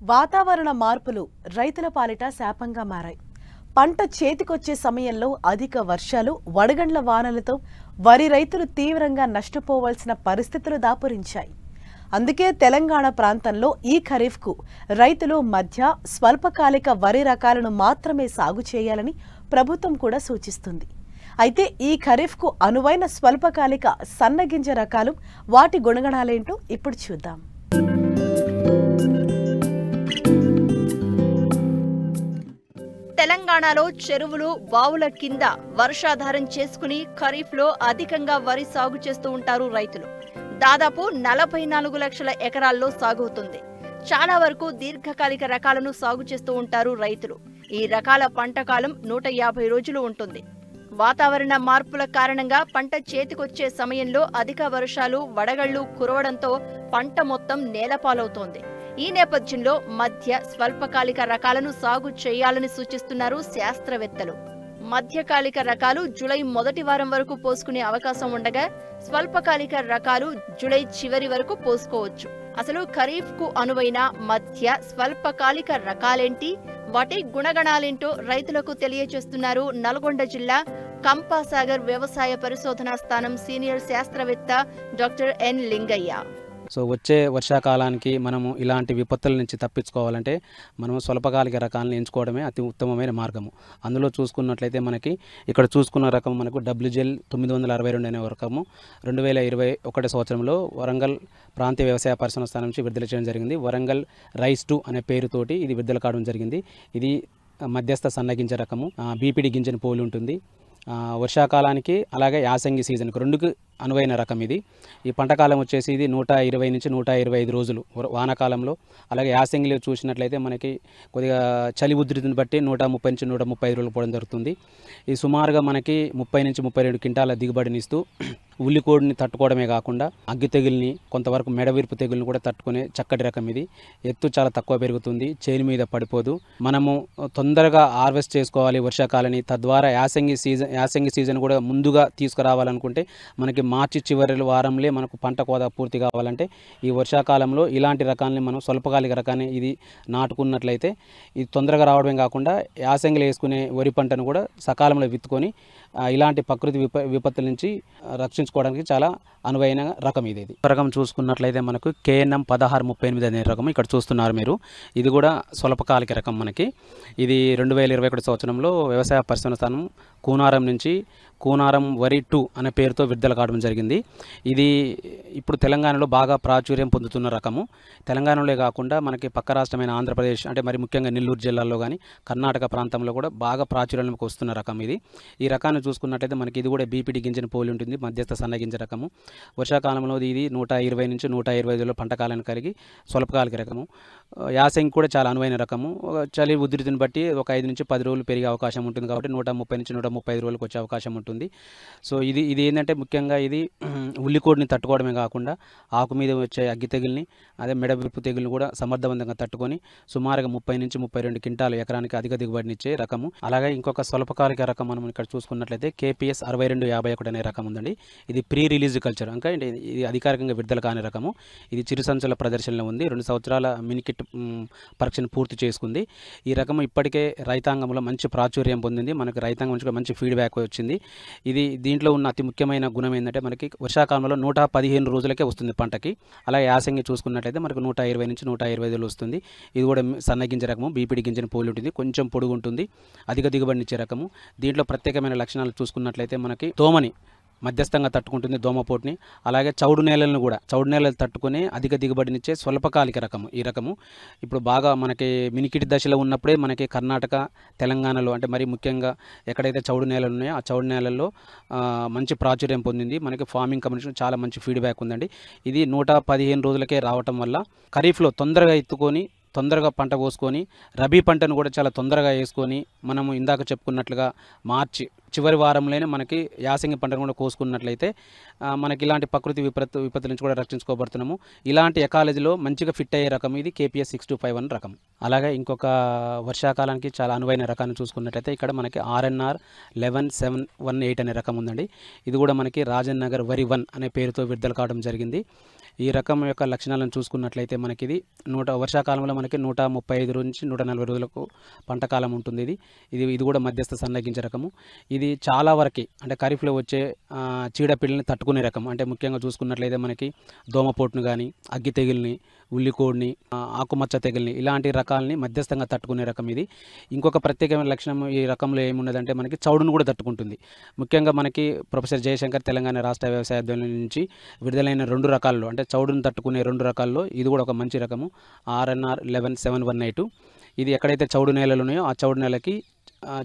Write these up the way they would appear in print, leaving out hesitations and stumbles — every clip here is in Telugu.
వాతావరణ మార్పులు రైతుల పాలిట శాపంగా మారాయి. పంట చేతికొచ్చే సమయంలో అధిక వర్షాలు, వడగండ్ల వానలతో వరి రైతులు తీవ్రంగా నష్టపోవాల్సిన పరిస్థితులు దాపురించాయి. అందుకే తెలంగాణ ప్రాంతంలో ఈ ఖరీఫ్కు రైతులు మధ్య స్వల్పకాలిక వరి రకాలను మాత్రమే సాగు చేయాలని ప్రభుత్వం కూడా సూచిస్తుంది. అయితే ఈ ఖరీఫ్కు అనువైన స్వల్పకాలిక సన్నగింజ రకాలు, వాటి గుణగణాలేంటో ఇప్పుడు చూద్దాం. తెలంగాణలో చెరువులు, బావుల కింద వర్షాధారం చేసుకుని ఖరీఫ్లో అధికంగా వరి సాగు చేస్తూ ఉంటారు రైతులు. దాదాపు 44 లక్షల ఎకరాల్లో సాగుతుంది. చాలా వరకు దీర్ఘకాలిక రకాలను సాగు చేస్తూ ఉంటారు రైతులు. ఈ రకాల పంట కాలం 150 రోజులు ఉంటుంది. వాతావరణ మార్పుల కారణంగా పంట చేతికొచ్చే సమయంలో అధిక వర్షాలు, వడగళ్లు కురవడంతో పంట మొత్తం నేలపాలవుతోంది. ఈ నేపథ్యంలో మధ్య స్వల్పకాలిక రకాలను సాగు చేయాలని సూచిస్తున్నారు శాస్త్రవేత్తలు. మధ్యకాలిక రకాలు జూలై మొదటి వారం వరకు పోసుకునే అవకాశం ఉండగా, స్వల్పకాలిక రకాలు జూలై చివరి వరకు పోసుకోవచ్చు. అసలు ఖరీఫ్ కు అనువైన మధ్య స్వల్పకాలిక రకాలేంటి, వాటి గుణగణాలేంటో రైతులకు తెలియజేస్తున్నారు నల్గొండ జిల్లా కంపాసాగర్ వ్యవసాయ పరిశోధనా స్థానం సీనియర్ శాస్త్రవేత్త డాక్టర్ ఎన్ లింగయ్య. సో వచ్చే వర్షాకాలానికి మనము ఇలాంటి విపత్తుల నుంచి తప్పించుకోవాలంటే మనము స్వల్పకాలిక రకాలను ఎంచుకోవడమే అతి ఉత్తమమైన మార్గము. అందులో చూసుకున్నట్లయితే మనకి ఇక్కడ చూసుకున్న రకం మనకు WGL 962 అనే రకము 2021 సంవత్సరంలో వరంగల్ ప్రాంతీయ వ్యవసాయ పరిశోధన స్థానం నుంచి విడుదల చేయడం జరిగింది. వరంగల్ రైస్ 2 అనే పేరుతోటి ఇది విడుదల కావడం జరిగింది. ఇది మధ్యస్థ సన్నగింజ రకము, బీపీడీ గింజను పోలి ఉంటుంది. వర్షాకాలానికి అలాగే యాసంగి సీజన్కి రెండుకు అనువైన రకం ఇది. ఈ పంటకాలం వచ్చేసి ఇది 120 నుంచి 125 రోజులు వానాకాలంలో. అలాగే యాసంగిలో చూసినట్లయితే మనకి కొద్దిగా చలి ఉధృతిని బట్టి 130 నుంచి 135 రోజులు పోవడం జరుగుతుంది. ఇది సుమారుగా మనకి 30 నుంచి 32 క్వింటాల దిగుబడినిస్తూ ఉల్లికోడిని తట్టుకోవడమే కాకుండా అగ్గి తెగుల్ని, కొంతవరకు మెడవిరుపు తెగుల్ని కూడా తట్టుకునే చక్కటి రకం ఇది. ఎత్తు చాలా తక్కువ పెరుగుతుంది, చేను మీద పడిపోదు. మనము తొందరగా హార్వెస్ట్ చేసుకోవాలి వర్షాకాలాన్ని, తద్వారా యాసంగి సీజన్ కూడా ముందుగా తీసుకురావాలనుకుంటే మనకి మార్చి చివరి వారంలో మనకు పంట కోత పూర్తి కావాలంటే ఈ వర్షాకాలంలో ఇలాంటి రకాలని మనం స్వల్పకాలిక రకాన్ని ఇది నాటుకున్నట్లయితే ఇది తొందరగా రావడమే కాకుండా యాసంగిలో వేసుకునే వరి పంటను కూడా సకాలంలో విత్తుకొని ఇలాంటి ప్రకృతి విపత్తుల నుంచి రక్షించుకోవడానికి చాలా అనువైన రకం ఇది. రకం చూసుకున్నట్లయితే మనకు KNM 1638 అనే రకం ఇక్కడ చూస్తున్నారు మీరు. ఇది కూడా స్వల్పకాలిక రకం. మనకి ఇది 2021 సంవత్సరంలో వ్యవసాయ పరిశోధన స్థానం కూనారం నుంచి కూనారం వరి 2 అనే పేరుతో విడుదల కావడం జరిగింది. ఇది ఇప్పుడు తెలంగాణలో బాగా ప్రాచుర్యం పొందుతున్న రకము. తెలంగాణలో కాకుండా మనకి పక్క రాష్ట్రమైన ఆంధ్రప్రదేశ్, అంటే మరి ముఖ్యంగా నెల్లూరు జిల్లాలో కానీ కర్ణాటక ప్రాంతంలో కూడా బాగా ప్రాచుర్యంలోకి వస్తున్న రకం ఇది. ఈ రకాన్ని చూసుకున్నట్లయితే మనకి ఇది కూడా బీపీడీ గింజను పోలి ఉంటుంది, మధ్యస్థ సన్నగింజ రకము. వర్షాకాలంలో ఇది 120 నుంచి 125 పంట కాలాన్ని కలిగి స్వల్పకాలిక రకము. యాసంగి కూడా చాలా అనువైన రకము. చలి ఉధృతిని బట్టి ఒక 5 నుంచి 10 రోజులు పెరిగే అవకాశం ఉంటుంది కాబట్టి 130 నుంచి 135 రోజులకు వచ్చే అవకాశం ఉంటుంది. సో ఇది ఏంటంటే ముఖ్యంగా ఇది ఉల్లికోడిని తట్టుకోవడమే కాకుండా ఆకు మీద వచ్చే అగ్గి తెగుల్ని, అదే మెడవిరుపు తెగుల్ని కూడా సమర్థవంతంగా తట్టుకొని సుమారుగా 30 నుంచి 32 క్వింటాలు ఎకరానికి అధిక దిగుబడినిచ్చే రకము. అలాగే ఇంకొక స్వల్పకాలిక రకం మనం ఇక్కడ చూసుకున్నట్లయితే KPS 6251 అనే రకం ఉందండి. ఇది ప్రీ రిలీజ్ కల్చర్, అంటే ఇది అధికారికంగా విడుదల కాని రకము. ఇది చిరుసంచుల ప్రదర్శనలో ఉంది. 2 సంవత్సరాల మినికిట్ పరీక్షను పూర్తి చేసుకుంది. ఈ రకం ఇప్పటికే రైతాంగంలో మంచి ప్రాచుర్యం పొందింది. మనకి రైతాంగం నుంచి మంచి ఫీడ్బ్యాక్ వచ్చింది. దీంట్లో ఉన్న అతి ముఖ్యమైన గుణం ఏంటంటే మనకి వర్షాకాలంలో 115 రోజులకే వస్తుంది పంటకి. అలాగే యాసంగి చూసుకున్నట్లయితే మనకు 120 నుంచి 125 రోజులు వస్తుంది. ఇది కూడా సన్నగింజ రకము, బీపీడీ గింజను పోలి ఉంటుంది, కొంచెం పొడుగు ఉంటుంది, అధిక దిగుబడినిచ్చే రకము. దీంట్లో ప్రత్యేకమైన లక్షణాలు చూసుకున్నట్లయితే మనకి దోమని మధ్యస్థంగా తట్టుకుంటుంది, దోమపోటుని. అలాగే చౌడు నేలలను కూడా తట్టుకుని అధిక దిగుబడినిచ్చే స్వల్పకాలిక రకము ఈ రకము. ఇప్పుడు బాగా మనకి మినికిటి దశలో ఉన్నప్పుడే మనకి కర్ణాటక, తెలంగాణలో, అంటే మరి ముఖ్యంగా ఎక్కడైతే చౌడు నేలలు ఉన్నాయో ఆ చౌడు నేలల్లో మంచి ప్రాచుర్యం పొందింది. మనకి ఫార్మింగ్ కమ్యూనిటీ చాలా మంచి ఫీడ్బ్యాక్ ఉందండి. ఇది 115 రోజులకే రావటం వల్ల ఖరీఫ్లో తొందరగా ఎత్తుకొని తొందరగా పంట కోసుకొని రబీ పంటను కూడా చాలా తొందరగా వేసుకొని మనము ఇందాక చెప్పుకున్నట్లుగా మార్చి చివరి వారంలోనే మనకి యాసంగి పంటను కూడా కోసుకున్నట్లయితే మనకి ఇలాంటి ప్రకృతి విపత్తుల నుంచి కూడా రక్షించుకోబడుతున్నాము. ఇలాంటి ఎకాలజీలో మంచిగా ఫిట్ అయ్యే రకం ఇది KPS 6251 రకం. అలాగే ఇంకొక వర్షాకాలానికి చాలా అనువైన రకాన్ని చూసుకున్నట్లయితే ఇక్కడ మనకి RNR 11718 అనే రకం ఉందండి. ఇది కూడా మనకి రాజన్ నగర్ వరి 1 అనే పేరుతో విడుదల కావడం జరిగింది. ఈ రకం యొక్క లక్షణాలను చూసుకున్నట్లయితే మనకి ఇది వర్షాకాలంలో మనకి 135 నుంచి 140 రోజులకు పంట కాలం ఉంటుంది. ఇది కూడా మధ్యస్థ సన్నగించే రకము. ఇది చాలా వరకు అంటే ఖరీఫ్లో వచ్చే చీడపీడల్ని తట్టుకునే రకం. అంటే ముఖ్యంగా చూసుకున్నట్లయితే మనకి దోమపోటును కానీ, అగ్గి తెగుల్ని, ఉల్లికోడిని, ఆకుమచ్చ తెగుల్ని ఇలాంటి రకాలని మధ్యస్థంగా తట్టుకునే రకం ఇది. ఇంకొక ప్రత్యేకమైన లక్షణం ఈ రకంలో ఏమున్నదంటే మనకి చౌడును కూడా తట్టుకుంటుంది. ముఖ్యంగా మనకి ప్రొఫెసర్ జయశంకర్ తెలంగాణ రాష్ట్ర వ్యవసాయ అధ్యయనం నుంచి విడుదలైన 2 రకాల్లో అంటే చౌడును తట్టుకునే 2 రకాల్లో ఇది కూడా ఒక మంచి రకము. RNR 117182. ఇది ఎక్కడైతే చౌడు నేలలు ఉన్నాయో ఆ చౌడు నేలకి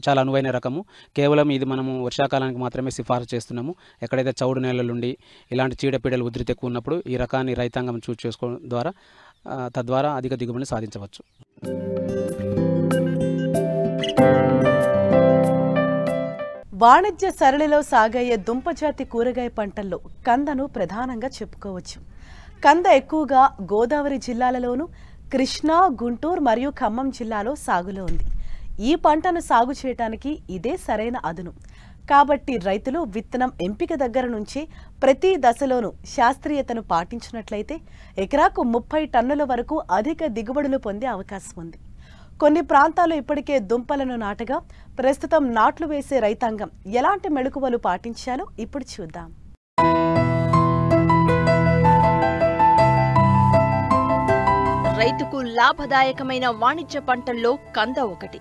చాలా అనువైన రకము. కేవలం ఇది మనము వర్షాకాలానికి మాత్రమే సిఫారసు చేస్తున్నాము. ఎక్కడైతే చౌడు నేలలు ఉండి ఇలాంటి చీడపీడలు ఉధృతి ఎక్కువ ఉన్నప్పుడు ఈ రకాన్ని రైతాంగం చూస్ చేసుకోవడం ద్వారా తద్వారా అధిక దిగుబడిని సాధించవచ్చు. వాణిజ్య సరళిలో సాగయ్యే దుంపజాతి కూరగాయ పంటల్లో కందను ప్రధానంగా చెప్పుకోవచ్చు. కంద ఎక్కువగా గోదావరి జిల్లాలలోనూ, కృష్ణా, గుంటూరు మరియు ఖమ్మం జిల్లాలో సాగులో ఉంది. ఈ పంటను సాగు చేయడానికి ఇదే సరైన అదును. కాబట్టి రైతులు విత్తనం ఎంపిక దగ్గర నుంచి ప్రతి దశలోనూ శాస్త్రీయతను పాటించినట్లయితే ఎకరాకు 30 టన్నుల వరకు అధిక దిగుబడులు పొందే అవకాశం ఉంది. కొన్ని ప్రాంతాల్లో ఇప్పటికే దుంపలను నాటగా ప్రస్తుతం నాట్లు వేసే రైతాంగం ఎలాంటి మెళకువలు పాటించాలో ఇప్పుడు చూద్దాం. రైతుకు లాభదాయకమైన వాణిజ్య పంటల్లో కంద ఒకటి.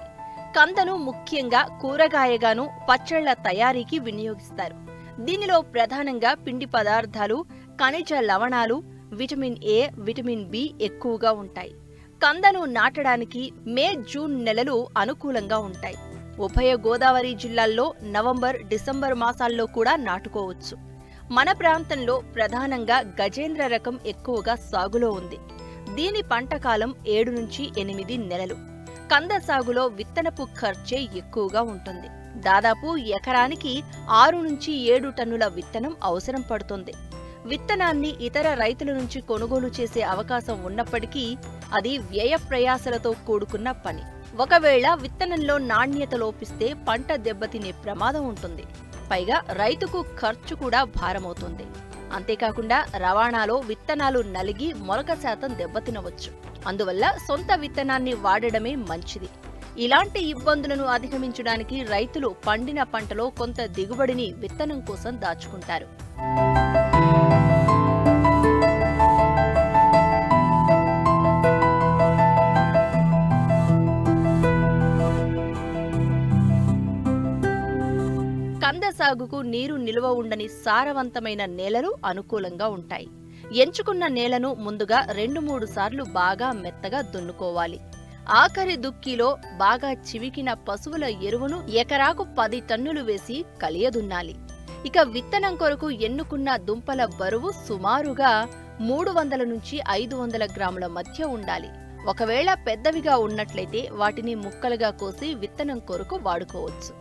కందను ముఖ్యంగా కూరగాయగాను, పచ్చళ్ల తయారీకి వినియోగిస్తారు. దీనిలో ప్రధానంగా పిండి పదార్థాలు, ఖనిజ లవణాలు, విటమిన్ A, విటమిన్ B ఎక్కువగా ఉంటాయి. కందను నాటడానికి మే, జూన్ నెలలు అనుకూలంగా ఉంటాయి. ఉభయ గోదావరి జిల్లాల్లో నవంబర్, డిసెంబర్ మాసాల్లో కూడా నాటుకోవచ్చు. మన ప్రాంతంలో ప్రధానంగా గజేంద్ర రకం ఎక్కువగా సాగులో ఉంది. దీని పంటకాలం 7 నుంచి 8 నెలలు. కంద సాగులో విత్తనపు ఖర్చే ఎక్కువగా ఉంటుంది. దాదాపు ఎకరానికి 6 నుంచి 7 టన్నుల విత్తనం అవసరం పడుతుంది. విత్తనాన్ని ఇతర రైతుల నుంచి కొనుగోలు చేసే అవకాశం ఉన్నప్పటికీ అది వ్యయ ప్రయాసలతో కూడుకున్న పని. ఒకవేళ విత్తనంలో నాణ్యత లోపిస్తే పంట దెబ్బతినే ప్రమాదం ఉంటుంది. పైగా రైతుకు ఖర్చు కూడా భారమవుతుంది. అంతేకాకుండా రవాణాలో విత్తనాలు నలిగి మొలక శాతం దెబ్బతినవచ్చు. అందువల్ల సొంత విత్తనాన్ని వాడడమే మంచిది. ఇలాంటి ఇబ్బందులను అధిగమించడానికి రైతులు పండిన పంటలో కొంత దిగుబడిని విత్తనం కోసం దాచుకుంటారు. కంద సాగుకు నీరు నిల్వ ఉండని సారవంతమైన నేలలు అనుకూలంగా ఉంటాయి. ఎంచుకున్న నేలను ముందుగా 2-3 సార్లు బాగా మెత్తగా దున్నుకోవాలి. ఆఖరి దుక్కిలో బాగా చివికిన పశువుల ఎరువును ఎకరాకు 10 టన్నులు వేసి కలియదున్నాలి. ఇక విత్తనం కొరకు ఎన్నుకున్న దుంపల బరువు సుమారుగా 300 నుంచి 500 గ్రాముల మధ్య ఉండాలి. ఒకవేళ పెద్దవిగా ఉన్నట్లయితే వాటిని ముక్కలుగా కోసి విత్తనం కొరకు వాడుకోవచ్చు.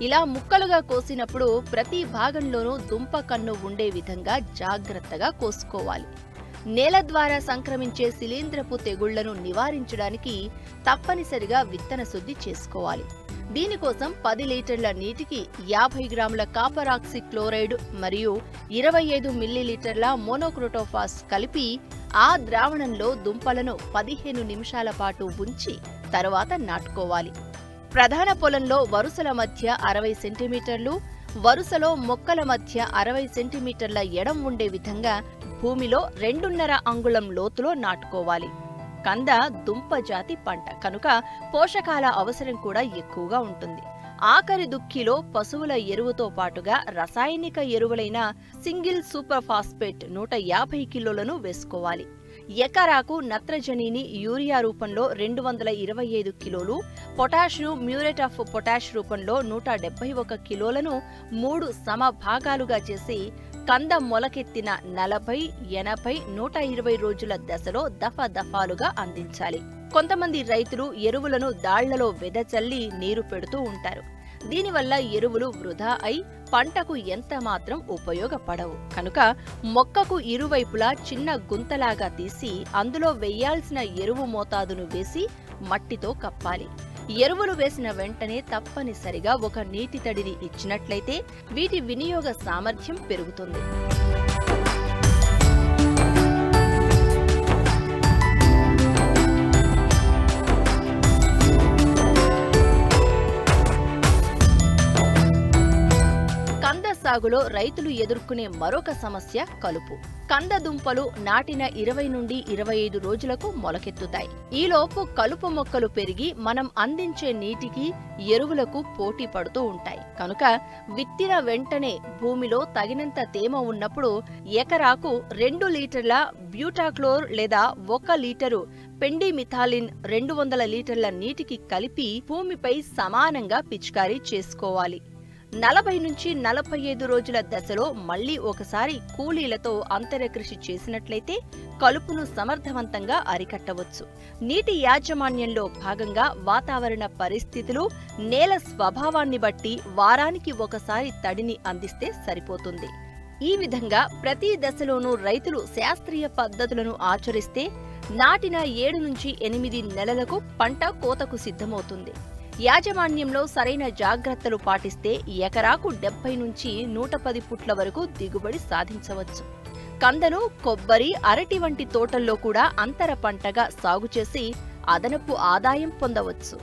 ఇలా ముక్కలుగా కోసినప్పుడు ప్రతి భాగంలోనూ దుంప కన్ను ఉండే విధంగా జాగ్రత్తగా కోసుకోవాలి. నేల ద్వారా సంక్రమించే శిలీంధ్రపు తెగుళ్లను నివారించడానికి తప్పనిసరిగా విత్తన శుద్ధి చేసుకోవాలి. దీనికోసం 10 లీటర్ల నీటికి 50 గ్రాముల కాపర్ ఆక్సీ క్లోరైడ్ మరియు 25 మిల్లీలీటర్ల మోనోక్రోటోఫాస్ కలిపి ఆ ద్రావణంలో దుంపలను 15 నిమిషాల పాటు ఉంచి తర్వాత నాటుకోవాలి. ప్రధాన పొలంలో వరుసల మధ్య 60 సెంటీమీటర్లు, వరుసలో మొక్కల మధ్య 60 సెంటీమీటర్ల ఎడం ఉండే విధంగా భూమిలో 2.5 అంగుళం లోతులో నాటుకోవాలి. కంద దుంప జాతి పంట కనుక పోషకాల అవసరం కూడా ఎక్కువగా ఉంటుంది. ఆఖరి దుక్కిలో పశువుల ఎరువుతో పాటుగా రసాయనిక ఎరువులైన సింగిల్ సూపర్ ఫాస్ఫేట్ 150 కిలోలను వేసుకోవాలి. ఎకరాకు నత్రజనిని యూరియా రూపంలో 225 కిలోలు, పొటాష్ను మ్యూరేట్ ఆఫ్ పొటాష్ రూపంలో 171 కిలోలను 3 సమభాగాలుగా చేసి కంద మొలకెత్తిన 40, 80, 120 రోజుల దశలో దఫాలుగా అందించాలి. కొంతమంది రైతులు ఎరువులను దాళ్లలో వెదజల్లి నీరు పెడుతూ ఉంటారు. దీనివల్ల ఎరువులు వృధా అయి పంటకు ఎంత మాత్రం ఉపయోగపడవు. కనుక మొక్కకు ఇరువైపులా చిన్న గుంతలాగా తీసి అందులో వేయాల్సిన ఎరువు మోతాదును వేసి మట్టితో కప్పాలి. ఎరువులు వేసిన వెంటనే తప్పనిసరిగా ఒక నీటి తడిని ఇచ్చినట్లయితే వీటి వినియోగ సామర్థ్యం పెరుగుతుంది. సాగులో రైతులు ఎదుర్కొనే మరొక సమస్య కలుపు. కంద దుంపలు నాటిన 20 నుండి 25 రోజులకు మొలకెత్తుతాయి. ఈలోపు కలుపు మొక్కలు పెరిగి మనం అందించే నీటికి, ఎరువులకు పోటీ పడుతూ ఉంటాయి. కనుక విత్తిన వెంటనే భూమిలో తగినంత తేమ ఉన్నప్పుడు ఎకరాకు 2 లీటర్ల బ్యూటాక్లోర్ లేదా 1 లీటరు పెండిమిథాలిన్ 200 లీటర్ల నీటికి కలిపి భూమిపై సమానంగా పిచికారీ చేసుకోవాలి. 40 నుంచి 45 రోజుల దశలో మళ్లీ ఒకసారి కూలీలతో అంతర కృషి చేసినట్లయితే కలుపును సమర్థవంతంగా అరికట్టవచ్చు. నీటి యాజమాన్యంలో భాగంగా వాతావరణ పరిస్థితులు, నేల స్వభావాన్ని బట్టి వారానికి ఒకసారి తడిని అందిస్తే సరిపోతుంది. ఈ విధంగా ప్రతి దశలోనూ రైతులు శాస్త్రీయ పద్ధతులను ఆచరిస్తే నాటిన 7 నుంచి 8 నెలలకు పంట కోతకు సిద్ధమవుతుంది. యాజమాన్యంలో సరైన జాగ్రత్తలు పాటిస్తే ఎకరాకు 70 నుంచి 110 పుట్ల వరకు దిగుబడి సాధించవచ్చు. కందను, కొబ్బరి, అరటి వంటి తోటల్లో కూడా అంతర పంటగా సాగు చేసి అదనపు ఆదాయం పొందవచ్చు.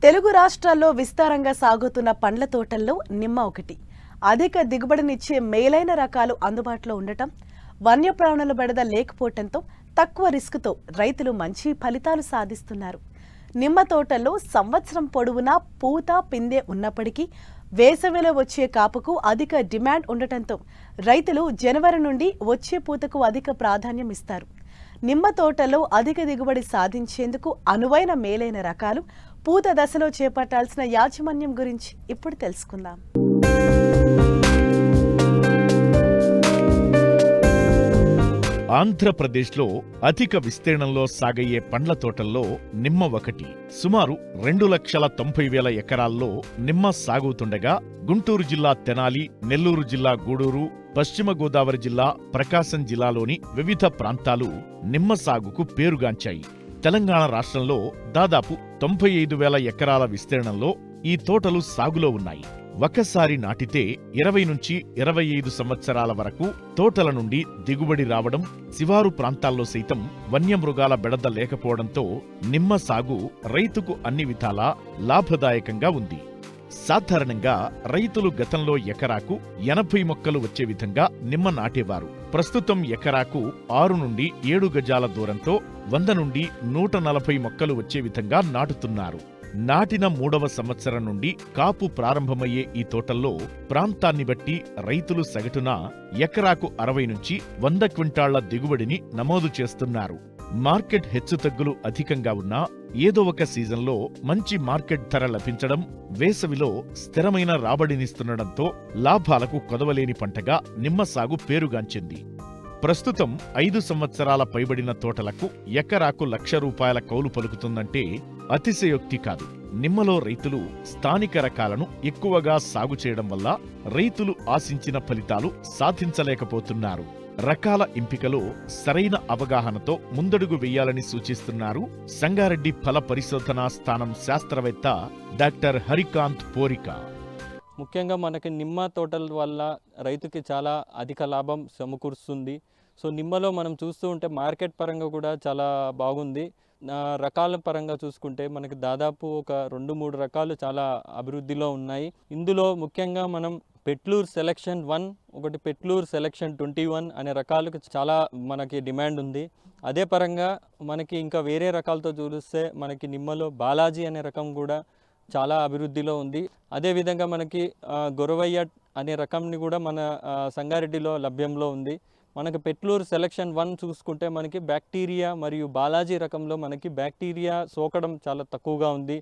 తెలుగు రాష్ట్రాల్లో విస్తారంగా సాగుతున్న పండ్ల తోటల్లో నిమ్మ ఒకటి. అధిక దిగుబడినిచ్చే మేలైన రకాలు అందుబాటులో ఉండటం, వన్యప్రాణుల బెడద లేకపోవటంతో తక్కువ రిస్కుతో రైతులు మంచి ఫలితాలు సాధిస్తున్నారు. నిమ్మ తోటల్లో సంవత్సరం పొడవునా పూత, పిందె ఉన్నప్పటికీ వేసవిలో వచ్చే కాపుకు అధిక డిమాండ్ ఉండటంతో రైతులు జనవరి నుండి వచ్చే పూతకు అధిక ప్రాధాన్యం ఇస్తారు. నిమ్మ తోటలో అధిక దిగుబడి సాధించేందుకు అనువైన మేలైన రకాలు, పూత దశలో చేపట్టాల్సిన యాజమాన్యం గురించి ఇప్పుడు తెలుసుకుందాం. ఆంధ్రప్రదేశ్లో అధిక విస్తీర్ణంలో సాగయ్యే పండ్ల తోటల్లో నిమ్మ ఒకటి. సుమారు 2,90,000 ఎకరాల్లో నిమ్మ సాగుతుండగా గుంటూరు జిల్లా తెనాలి, నెల్లూరు జిల్లా గూడూరు, పశ్చిమ గోదావరి జిల్లా ప్రకాశం జిల్లాలోని వివిధ ప్రాంతాలు నిమ్మ సాగుకు పేరుగాంచాయి. తెలంగాణ రాష్ట్రంలో దాదాపు 95,000 ఎకరాల విస్తీర్ణంలో ఈ తోటలు సాగులో ఉన్నాయి. ఒకసారి నాటితే 20 నుంచి 25 సంవత్సరాల వరకు తోటల నుండి దిగుబడి రావడం, శివారు ప్రాంతాల్లో సైతం వన్యమృగాల బెడద లేకపోవడంతో నిమ్మ సాగు రైతుకు అన్ని విధాలా లాభదాయకంగా ఉంది. సాధారణంగా రైతులు గతంలో ఎకరాకు 80 మొక్కలు వచ్చే విధంగా నిమ్మ నాటేవారు. ప్రస్తుతం ఎకరాకు 6 నుండి 7 గజాల దూరంతో 100 నుండి 140 మొక్కలు వచ్చే విధంగా నాటుతున్నారు. నాటిన 3వ సంవత్సరం నుండి కాపు ప్రారంభమయ్యే ఈ తోటల్లో ప్రాంతాన్ని బట్టి రైతులు సగటున ఎకరాకు 60 నుంచి 100 క్వింటాళ్ల దిగుబడిని నమోదు చేస్తున్నారు. మార్కెట్ హెచ్చుతగ్గులు అధికంగా ఉన్నా ఏదో ఒక సీజన్లో మంచి మార్కెట్ ధర లభించడం, వేసవిలో స్థిరమైన రాబడినిస్తుండటంతో లాభాలకు కొదవలేని పంటగా నిమ్మ సాగు పేరుగాంచింది. ప్రస్తుతం 5 సంవత్సరాల పైబడిన తోటలకు ఎకరాకు ₹1,00,000 కౌలు పలుకుతుందంటే అతిశయోక్తి కాదు. నిమ్మలో రైతులు స్థానిక రకాలను ఎక్కువగా సాగు చేయడం వల్ల రైతులు ఆశించిన ఫలితాలు సాధించలేకపోతున్నారు. రకాల ఎంపికలో సరైన అవగాహనతో ముందడుగు వెయ్యాలని సూచిస్తున్నారు సంగారెడ్డి ఫల పరిశోధనా స్థానం శాస్త్రవేత్త డాక్టర్ హరికాంత్ పోరికా. ముఖ్యంగా మనకి నిమ్మ తోటల వల్ల రైతుకి చాలా అధిక లాభం సమకూరుస్తుంది. సో నిమ్మలో మనం చూస్తూ ఉంటే మార్కెట్ పరంగా కూడా చాలా బాగుంది. రకాల పరంగా చూసుకుంటే మనకి దాదాపు ఒక 2-3 రకాలు చాలా అభివృద్ధిలో ఉన్నాయి. ఇందులో ముఖ్యంగా మనం పెట్లూర్ సెలెక్షన్ 1, ఒకటి పెట్లూర్ సెలెక్షన్ 21 అనే రకాలకు చాలా మనకి డిమాండ్ ఉంది. అదే పరంగా మనకి ఇంకా వేరే రకాలతో చూస్తే మనకి నిమ్మలో బాలాజీ అనే రకం కూడా చాలా అభివృద్ధిలో ఉంది. అదేవిధంగా మనకి గొరవయ్య అనే రకంని కూడా మన సంగారెడ్డిలో లభ్యంలో ఉంది. మనకి పెట్లూర్ సెలెక్షన్ 1 చూసుకుంటే మనకి బ్యాక్టీరియా మరియు బాలాజీ రకంలో మనకి బ్యాక్టీరియా సోకడం చాలా తక్కువగా ఉంది.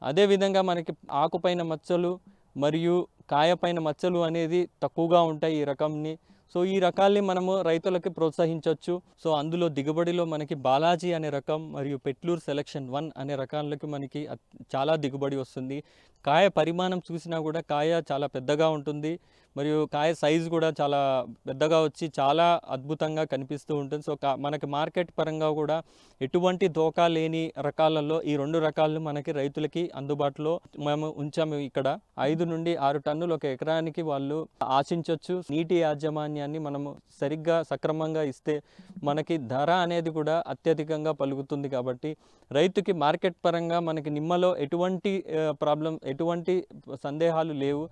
అదేవిధంగా మనకి ఆకుపైన మచ్చలు మరియు కాయపైన మచ్చలు అనేది తక్కువగా ఉంటాయి ఈ రకంని. సో ఈ రకాల్ని మనము రైతులకి ప్రోత్సహించవచ్చు. సో అందులో దిగుబడిలో మనకి బాలాజీ అనే రకం మరియు పెట్లూర్ సెలెక్షన్ 1 అనే రకాలకి మనకి చాలా దిగుబడి వస్తుంది. కాయ పరిమాణం చూసినా కూడా కాయ చాలా పెద్దగా ఉంటుంది మరియు కాయ సైజు కూడా చాలా పెద్దగా వచ్చి చాలా అద్భుతంగా కనిపిస్తూ ఉంటుంది. సో మనకి మార్కెట్ పరంగా కూడా ఎటువంటి దోకా లేని రకాలలో ఈ 2 రకాలను మనకి రైతులకి అందుబాటులో మేము ఉంచాము. ఇక్కడ 5 నుండి 6 టన్నులు ఒక ఎకరానికి వాళ్ళు ఆశించవచ్చు. నీటి యాజమాన్యాన్ని మనము సరిగ్గా సక్రమంగా ఇస్తే మనకి ధర అనేది కూడా అత్యధికంగా పలుకుతుంది. కాబట్టి రైతుకి మార్కెట్ పరంగా మనకి నిమ్మలో ఎటువంటి ఎటువంటి సందేహాలు లేవు.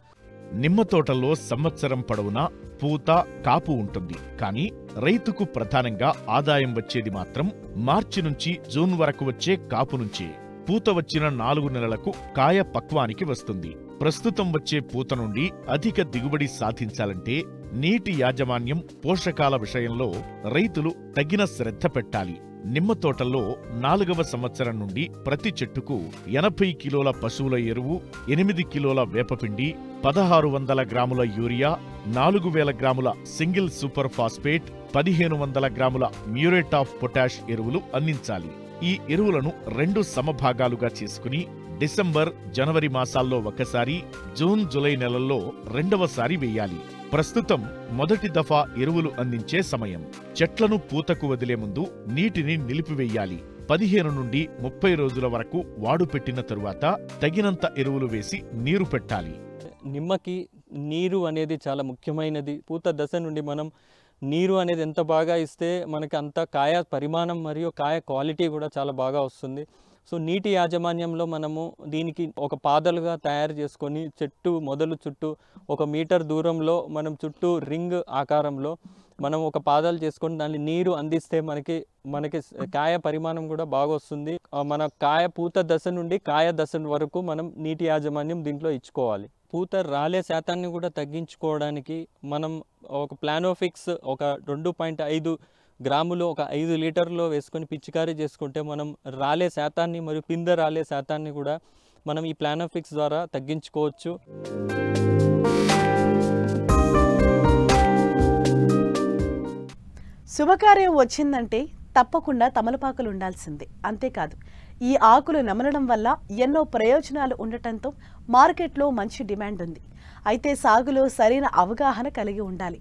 నిమ్మ తోటల్లో సంవత్సరం పొడవునా పూత, కాపు ఉంటుంది. కానీ రైతుకు ప్రధానంగా ఆదాయం వచ్చేది మాత్రం మార్చి నుంచి జూన్ వరకు వచ్చే కాపు నుంచే. పూత వచ్చిన 4 నెలలకు కాయ పక్వానికి వస్తుంది. ప్రస్తుతం వచ్చే పూత నుండి అధిక దిగుబడి సాధించాలంటే నీటి యాజమాన్యం, పోషకాల విషయంలో రైతులు తగిన శ్రద్ధ పెట్టాలి. నిమ్మ తోటల్లో 4వ సంవత్సరం నుండి ప్రతి చెట్టుకు 80 కిలోల పశువుల ఎరువు, 8 కిలోల వేపపిండి, 1600 గ్రాముల యూరియా, 4000 గ్రాముల సింగిల్ సూపర్ ఫాస్ఫేట్, 1500 గ్రాముల మ్యూరేట్ ఆఫ్ పొటాష్ ఎరువులు అందించాలి. ఈ ఎరువులను 2 సమభాగాలుగా చేసుకుని డిసెంబర్, జనవరి మాసాల్లో ఒకసారి, జూన్, జూలై నెలల్లో 2వసారి వేయాలి. ప్రస్తుతం మొదటి దఫా ఎరువులు అందించే సమయం. చెట్లను పూతకు వదిలే ముందు నీటిని నిలిపివేయాలి. 15 నుండి 30 రోజుల వరకు వాడు పెట్టిన తరువాత తగినంత ఎరువులు వేసి నీరు పెట్టాలి. నిమ్మకి నీరు అనేది చాలా ముఖ్యమైనది. పూత దశ నుండి మనం నీరు అనేది ఎంత బాగా ఇస్తే మనకి అంత కాయ పరిమాణం మరియు కాయ క్వాలిటీ కూడా చాలా బాగా వస్తుంది. సో నీటి యాజమాన్యంలో మనము దీనికి ఒక పాదలుగా తయారు చేసుకొని చెట్టు మొదలు చుట్టూ 1 మీటర్ దూరంలో మనం చుట్టూ రింగ్ ఆకారంలో మనం ఒక పాదాలు చేసుకొని దాన్ని నీరు అందిస్తే మనకి కాయ పరిమాణం కూడా బాగా వస్తుంది. మన కాయ పూత దశ నుండి కాయ దశ వరకు మనం నీటి యాజమాన్యం దీంట్లో ఇచ్చుకోవాలి. పూత రాలే శాతాన్ని కూడా తగ్గించుకోవడానికి మనం ఒక ప్లానోఫిక్స్ ఒక 2.5 గ్రాములు ఒక 5 లీటర్లో వేసుకొని పిచికారీ చేసుకుంటే మనం రాలే శాతాన్ని మరియు పిందె రాలే శాతాన్ని కూడా మనం ఈ ప్లానోఫిక్స్ ద్వారా తగ్గించుకోవచ్చు. శుభకార్యం వచ్చిందంటే తప్పకుండా తమలపాకులు ఉండాల్సిందే. అంతేకాదు, ఈ ఆకులు నమలడం వల్ల ఎన్నో ప్రయోజనాలు ఉండటంతో మార్కెట్లో మంచి డిమాండ్ ఉంది. అయితే సాగులో సరైన అవగాహన కలిగి ఉండాలి.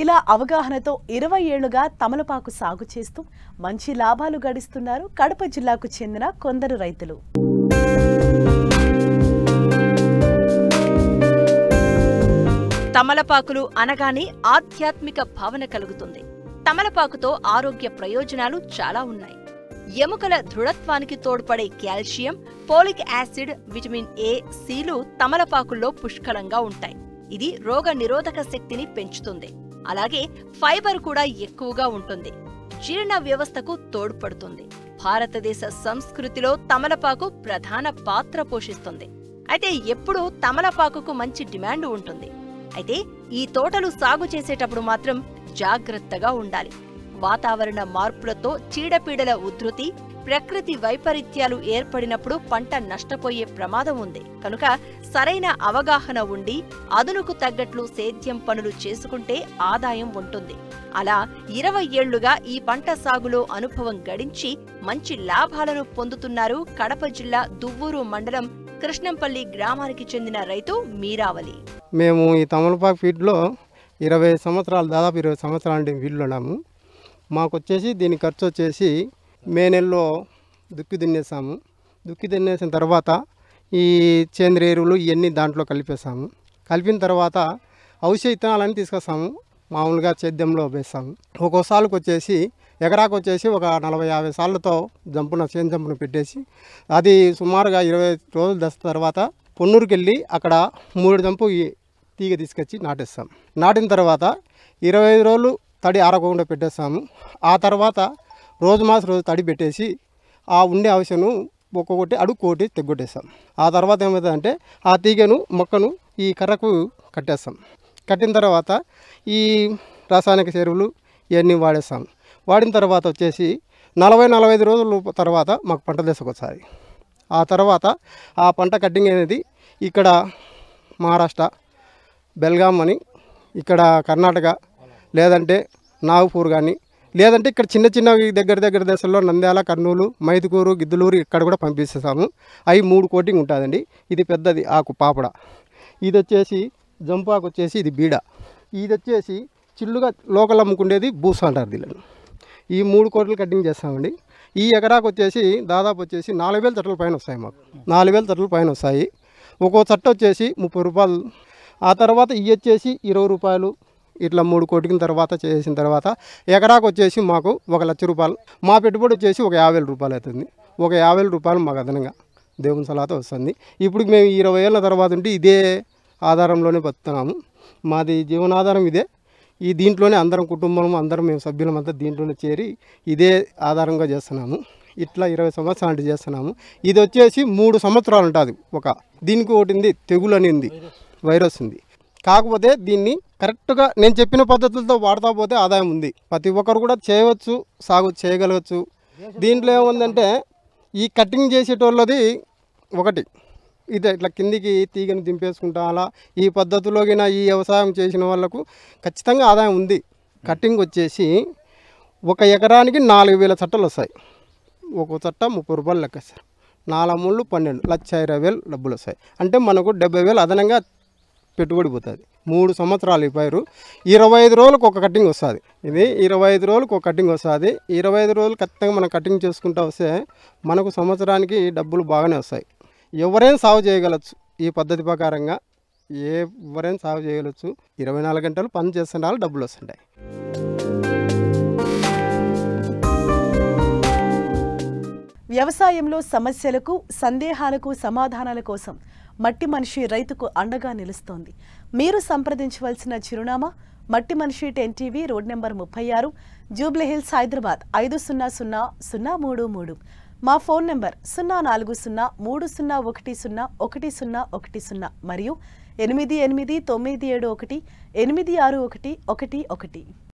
ఇలా అవగాహనతో 20 ఏళ్లుగా తమలపాకు సాగు చేస్తూ మంచి లాభాలు గడిస్తున్నారు కడప జిల్లాకు చెందిన కొందరు రైతులు. తమలపాకులు అనగానే ఆధ్యాత్మిక భావన కలుగుతుంది. తమలపాకుతో ఆరోగ్య ప్రయోజనాలు చాలా ఉన్నాయి. ఎముకల దృఢత్వానికి తోడ్పడే calcium, folic acid, vitamin A, సిలు తమలపాకుల్లో పుష్కలంగా ఉంటాయి. ఇది రోగ నిరోధక శక్తిని పెంచుతుంది. అలాగే ఫైబర్ కూడా ఎక్కువగా ఉంటుంది. జీర్ణ వ్యవస్థకు తోడ్పడుతుంది. భారతదేశ సంస్కృతిలో తమలపాకు ప్రధాన పాత్ర పోషిస్తుంది. అయితే ఎప్పుడూ తమలపాకుకు మంచి డిమాండ్ ఉంటుంది. అయితే ఈ తోటలు సాగు చేసేటప్పుడు మాత్రం జాగ్రత్తగా ఉండాలి. వాతావరణ మార్పులతో చీడపీడల ఉధృతి, ప్రకృతి వైపరీత్యాలు ఏర్పడినప్పుడు పంట నష్టపోయే ప్రమాదం ఉంది. కనుక సరైన అవగాహన ఉండి అదునుకు తగ్గట్లు సేద్యం పనులు చేసుకుంటే ఆదాయం ఉంటుంది. అలా 20 ఏళ్లుగా ఈ పంట సాగులో అనుభవం గడించి మంచి లాభాలను పొందుతున్నారు కడప జిల్లా దువ్వూరు మండలం కృష్ణంపల్లి గ్రామానికి చెందిన రైతు మీరావలి. మేము ఈ తమలపాకు ఫీల్డ్లో 20 సంవత్సరాలు, దాదాపు 20 సంవత్సరాల ఫీల్డ్లో ఉన్నాము. మాకు వచ్చేసి దీని ఖర్చు వచ్చేసి మే నెలలో దుక్కి దున్నేసాము. దుక్కి దున్నేసిన తర్వాత ఈ సేంద్రియ ఎరువులు ఇవన్నీ దాంట్లో కలిపేసాము. కలిపిన తర్వాత ఔషధ విత్తనాలన్నీ తీసుకొస్తాము. మామూలుగా సేద్యంలో వేస్తాము. ఒక్కోసారికి వచ్చేసి ఎకరాకు వచ్చేసి ఒక 40-50 సార్లతో జంపున పెట్టేసి అది సుమారుగా 20 రోజులు దశ తర్వాత పొన్నూరుకి వెళ్ళి అక్కడ 3 జంపు తీగ తీసుకొచ్చి నాటేస్తాం. నాటిన తర్వాత 25 రోజులు తడి ఆరకుండా పెట్టేస్తాము. ఆ తర్వాత రోజు తడి పెట్టేసి ఆ ఉండే అవసరం ఒక్కొక్కటి అడుక్కోటి తెగ్గొట్టేస్తాం. ఆ తర్వాత ఏమవుతుందంటే ఆ తీగను మొక్కను ఈ కర్రకు కట్టేస్తాం. కట్టిన తర్వాత ఈ రాసాయనిక ఎరువులు ఇవన్నీ వాడేస్తాం. వాడిన తర్వాత వచ్చేసి 40-45 రోజుల తర్వాత మాకు పంట దశకు వస్తుంది. ఆ తర్వాత ఆ పంట కట్టింగ్ అనేది ఇక్కడ మహారాష్ట్ర, బెల్గాం అని, ఇక్కడ కర్ణాటక, లేదంటే నాగపూర్ కానీ, లేదంటే ఇక్కడ చిన్న దగ్గర దశల్లో నంద్యాల, కర్నూలు, మైదుకూరు, గిద్దలూరు ఇక్కడ కూడా పంపిస్తాము. అవి 3 కోటింగ్ ఉంటుందండి. ఇది పెద్దది ఆకు పాపడ. ఇది వచ్చేసి జంపాకు వచ్చేసి ఇది బీడ, ఇది వచ్చేసి చిల్లుగా లోకల్ అమ్ముకునేది బూస అంటారు దీనిని. ఈ 3 కోట్లు కటింగ్ చేస్తామండి. ఈ ఎకరాకు వచ్చేసి దాదాపు వచ్చేసి 4000 తట్టల పైన వస్తాయి మాకు. 4000 తట్టల పైన వస్తాయి. ఒక్కో చట్ట వచ్చేసి 30 రూపాయలు. ఆ తర్వాత ఇవి వచ్చేసి 20 రూపాయలు. ఇట్లా 3 కోటికి తర్వాత చేసిన తర్వాత ఎకరాకు వచ్చేసి మాకు 1 లక్ష రూపాయలు. మా పెట్టుబడి వచ్చేసి ఒక 50,000 రూపాయలు అవుతుంది. ఒక 50,000 రూపాయలు మాకు అదనంగా దేవుని సలహాతో వస్తుంది. ఇప్పుడు మేము 20 ఏళ్ళ తర్వాత ఉంటే ఇదే ఆధారంలోనే బతున్నాము. మాది జీవనాధారం ఇదే. ఈ దీంట్లోనే అందరం కుటుంబం అందరం మేము సభ్యులమంతా దీంట్లోనే చేరి ఇదే ఆధారంగా చేస్తున్నాము. ఇట్లా 20 సంవత్సరాలు చేస్తున్నాము. ఇది వచ్చేసి 3 సంవత్సరాలు ఉంటుంది. దీనికి ఒకటి ఉంది, తెగులు అని ఉంది, వైరస్ ఉంది. కాకపోతే దీన్ని కరెక్ట్గా నేను చెప్పిన పద్ధతులతో వాడుతూ పోతే ఆదాయం ఉంది. ప్రతి ఒక్కరు కూడా చేయవచ్చు, సాగు చేయగలవచ్చు. దీంట్లో ఏముందంటే ఈ కటింగ్ చేసేటోళ్ళది ఒకటి ఇదే, ఇట్లా కిందికి తీగని దింపేసుకుంటా అలా ఈ పద్ధతిలోకి ఈ వ్యవసాయం చేసిన వాళ్ళకు ఖచ్చితంగా ఆదాయం ఉంది. కటింగ్ వచ్చేసి 1 ఎకరానికి 4000 చట్టలు వస్తాయి. ఒక్కో చట్ట 30 రూపాయలు లెక్క సార్. 4 మూళ్ళు 12, 1,20,000 డబ్బులు వస్తాయి. అంటే మనకు 70,000 అదనంగా పెట్టుబడి పోతుంది. 3 సంవత్సరాలు ఈ పైరు 25 రోజులకు ఒక కటింగ్ వస్తుంది. ఇది 25 రోజులకు ఒక కటింగ్ వస్తుంది. 25 రోజులు ఖచ్చితంగా మనం కటింగ్ చేసుకుంటూ వస్తే మనకు సంవత్సరానికి డబ్బులు బాగానే వస్తాయి. ఎవరైనా సాగు చేయగలచ్చు. ఈ పద్ధతి ప్రకారంగా ఎవరైనా సాగు చేయగలచ్చు. 24 గంటలు పని చేస్తున్నారు, డబ్బులు వస్తుంటాయి. వ్యవసాయంలో సమస్యలకు, సందేహాలకు సమాధానాల కోసం మట్టి మనిషి రైతుకు అండగా నిలుస్తోంది. మీరు సంప్రదించవలసిన చిరునామా మట్టి మనిషి 10 TV, road number 36, Jubilee Hills, Hyderabad 500033. మా ఫోన్ నెంబర్ 04030010110 మరియు 889718618611.